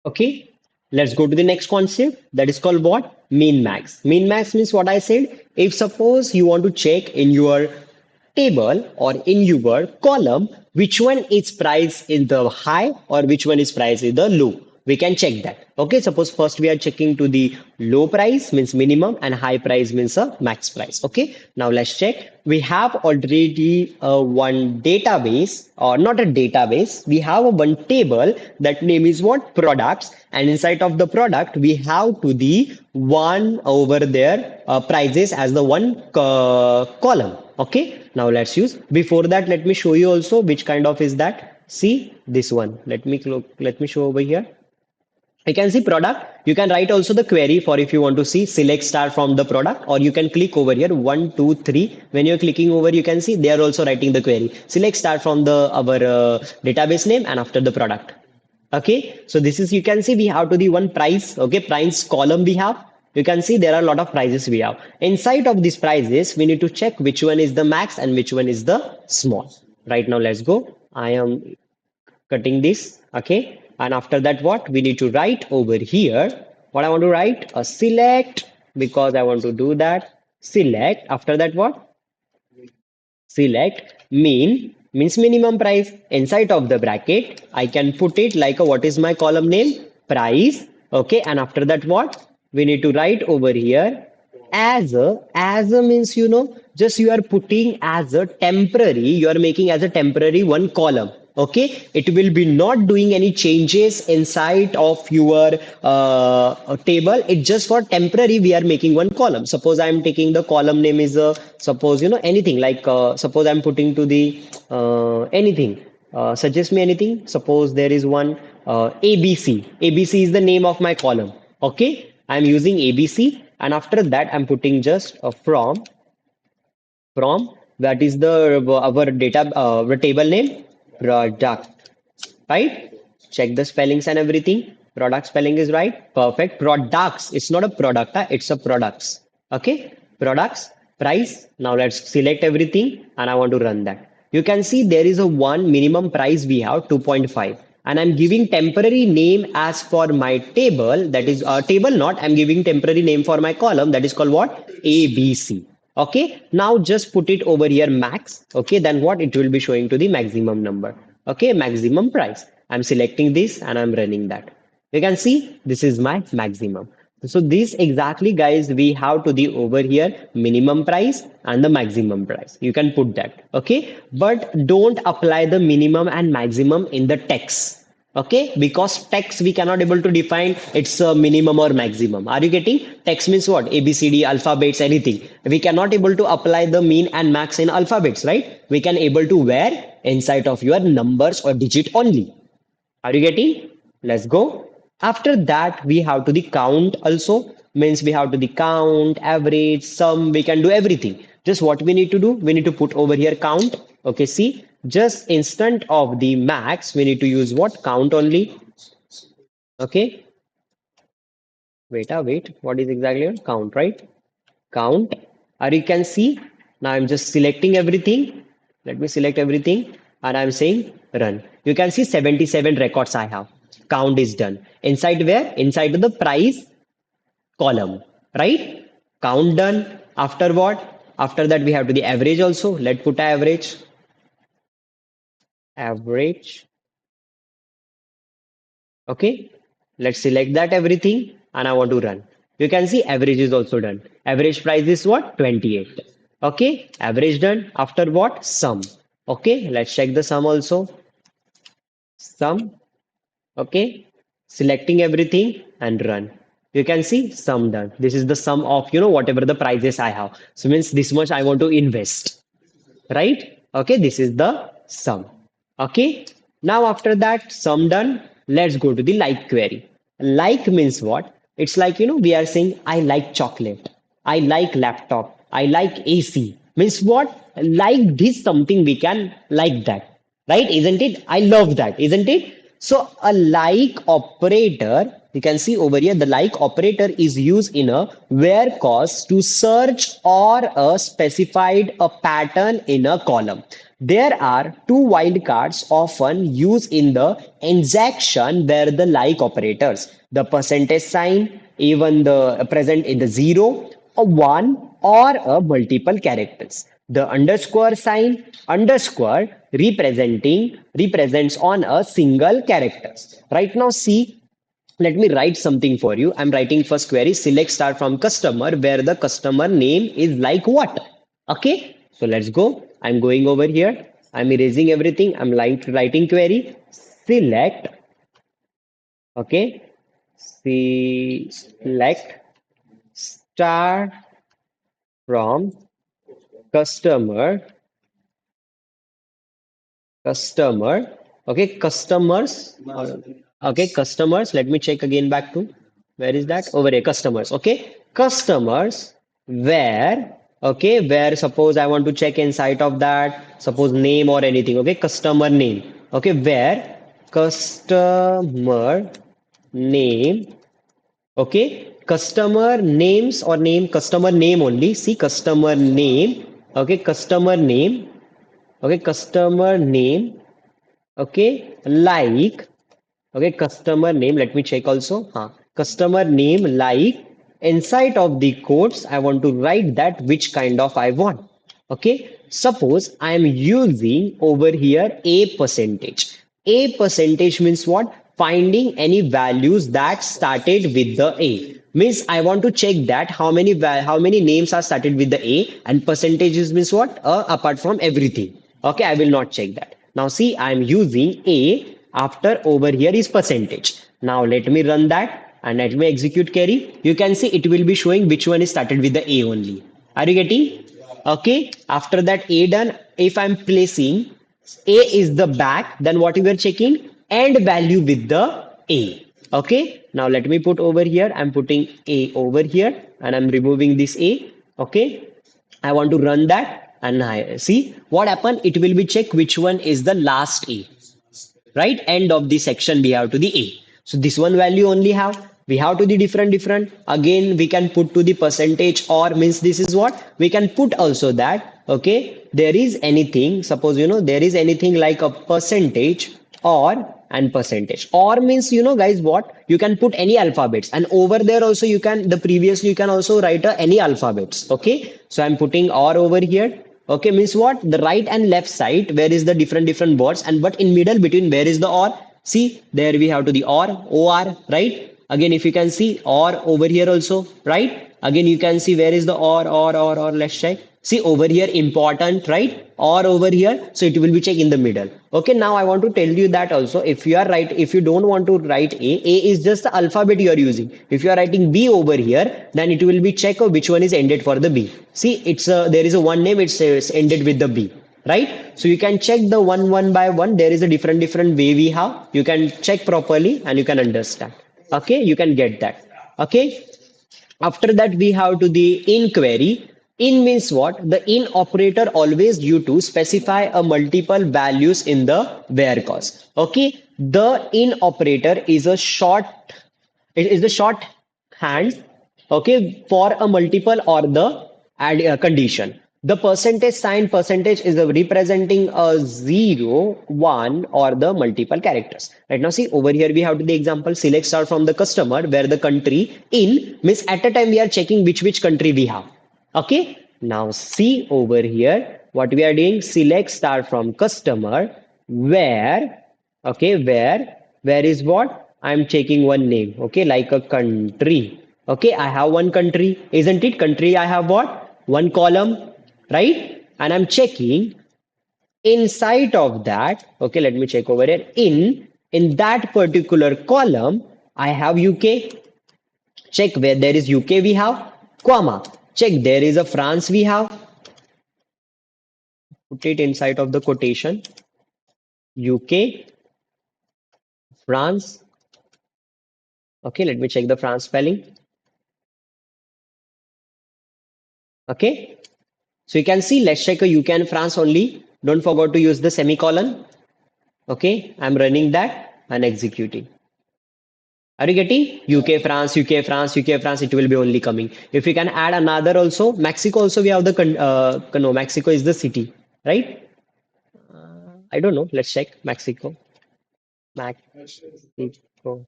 Okay, let's go to the next concept that is called what? Min max. Min max means what I said. If suppose you want to check in your table or in your column which one is price in the high or which one is price in the low, we can check that. Okay, suppose first we are checking to the low price means minimum and high price means a max price. Okay, now let's check. We have already one database, or not a database, we have a one table that name is what? Products, and inside of the product we have to the one over there prices as the one column. Okay, now let's use. Before that, let me show you also which kind of is that. See this one. Let me show over here. You can see product. You can write also the query for if you want to see select star from the product, or you can click over here 1, 2, 3. When you're clicking over, you can see they are also writing the query select star from the our database name and after the product. Okay, so this is, you can see we have to the one price. Okay, price column we have. You can see there are a lot of prices we have. Inside of these prices, we need to check which one is the max and which one is the small. Right now, let's go. I am cutting this. Okay, and after that, what we need to write over here? What I want to write? A select, because I want to do that. Select. After that, what? Select means minimum price. Inside of the bracket, I can put it like a, what is my column name? Price. Okay, and after that, what? We need to write over here as a means, just you are putting as a temporary, you are making as a temporary one column. Okay, it will be not doing any changes inside of your table. It's just for temporary we are making one column. Suppose I'm taking the column name is suppose anything like suppose I'm putting to the anything, suggest me anything. Suppose there is one ABC. ABC is the name of my column. Okay, I'm using ABC, and after that I'm putting just a from, that is the our data table name product, right? Check the spellings and everything. Product spelling is right. Perfect. Products. It's not a product, huh? It's a products. Okay. Products. Price. Now let's select everything and I want to run that. You can see there is a one minimum price we have 2.5. And I'm giving temporary name as for my table. That is table not. I'm giving temporary name for my column. That is called what? ABC. Okay. Now just put it over here max. Okay. Then what? It will be showing to the maximum number. Okay, maximum price. I'm selecting this and I'm running that. You can see this is my maximum. So this exactly, guys, we have to the over here minimum price and the maximum price. You can put that. Okay, but don't apply the minimum and maximum in the text. Okay, because text we cannot able to define it's a minimum or maximum. Are you getting? Text means what? A B C D alphabets, anything. We cannot able to apply the mean and max in alphabets, right? We can able to where inside of your numbers or digit only. Are you getting? Let's go. After that, we have to the count also. Means we have to the count, average, sum. We can do everything. Just what we need to do? We need to put over here count. Okay, see, just instant of the max, we need to use what? Count only. Okay, wait. What is exactly your count, right? Count. Or you can see, now I'm just selecting everything. Let me select everything and I'm saying run. You can see 77 records I have. Count is done. Inside where? Inside the price column, right? Count done. After what? After that we have to the average also. Let's put average. Average. Okay. Let's select that everything and I want to run. You can see average is also done. Average price is what? 28. Okay. Average done. After what? Sum. Okay. Let's check the sum also. Sum. Okay. Selecting everything and run. You can see sum done. This is the sum of, whatever the prices I have. So means this much I want to invest, right? Okay. This is the sum. Okay. Now after that sum done, let's go to the like query. Like means what? It's like, we are saying, I like chocolate. I like laptop. I like AC. Means what? Like this something we can like that. Right? Isn't it? I love that. Isn't it? So a like operator, you can see over here, the like operator is used in a where clause to search or a specified a pattern in a column. There are two wildcards often used in the transaction where the like operators, the percentage sign, even the present in the zero, a one, or a multiple characters. The underscore sign, underscore represents on a single characters. Right now, see, let me write something for you. I'm writing first query, select star from customer where the customer name is like what? Okay, so let's go. I'm going over here. I'm erasing everything. I'm like writing query, select, okay, select star from customer, customer, okay, customers, okay, customers. Let me check again back to where is that? Over here, customers, okay, customers, where, okay, where suppose I want to check inside of that, suppose name or anything, okay, customer name, okay, where customer name, okay, customer names or name, customer name only, see, customer name, okay, customer name, okay, customer name, okay, like, okay, customer name, let me check also. Customer name like inside of the quotes, I want to write that which kind of I want. Okay, suppose I am using over here a percentage. A percentage means what? Finding any values that started with the A. Means I want to check that how many names are started with the A, and percentages means what? Apart from everything. Okay, I will not check that. Now see, I am using A after over here is percentage. Now let me run that and let me execute query. You can see it will be showing which one is started with the A only. Are you getting? Okay. After that A done, if I'm placing A is the back, then what we are checking? And value with the A. Okay. Now let me put over here. I'm putting A over here and I'm removing this A. Okay. I want to run that and I see what happened. It will be check which one is the last A, right? End of the section we have to the A. So this one value only have. We have to the different. Again, we can put to the percentage or means this is what we can put also that. Okay, there is anything. Suppose there is anything like a percentage or and percentage or means guys what you can put any alphabets and over there also you can the previously you can also write any alphabets. Okay, so I'm putting or over here. Okay, means what? The right and left side, where is the different words, and but in middle between, where is the or? See, there we have to the or, right? Again, if you can see or over here also, right? Again, you can see where is the or. Let's check. See over here, important, right? Or over here, so it will be check in the middle. Okay, now I want to tell you that also. If you are right, if you don't want to write A is just the alphabet you are using. If you are writing B over here, then it will be check which one is ended for the B. See, it's there is a one name. It's ended with the B, right? So you can check the one by one. There is a different way we have. You can check properly and you can understand. Okay, you can get that. Okay, after that, we have to the in query. In means what? The in operator always due to specify a multiple values in the where clause. Okay, the in operator is a short. It is the short hand. Okay, for a multiple or the add condition. The percentage sign percentage is representing a zero, one, or the multiple characters. Right now, see over here we have to the example select star from the customer where the country in means at a time we are checking which country we have. Okay. Now see over here what we are doing select star from customer where okay where is what I'm checking one name okay like a country. Okay, I have one country, isn't it? Country I have what? One column, right? And I'm checking inside of that. Okay, let me check over here. In that particular column, I have UK. Check where there is UK we have, comma. Check there is a France we have. Put it inside of the quotation. UK, France. Okay, let me check the France spelling. Okay, so you can see, let's check a UK and France only. Don't forget to use the semicolon. Okay, I'm running that and executing. Are you getting UK, France? It will be only coming. If we can add another also, Mexico also we have the no, Mexico is the city, right? I don't know. Let's check. Mexico. Mexico.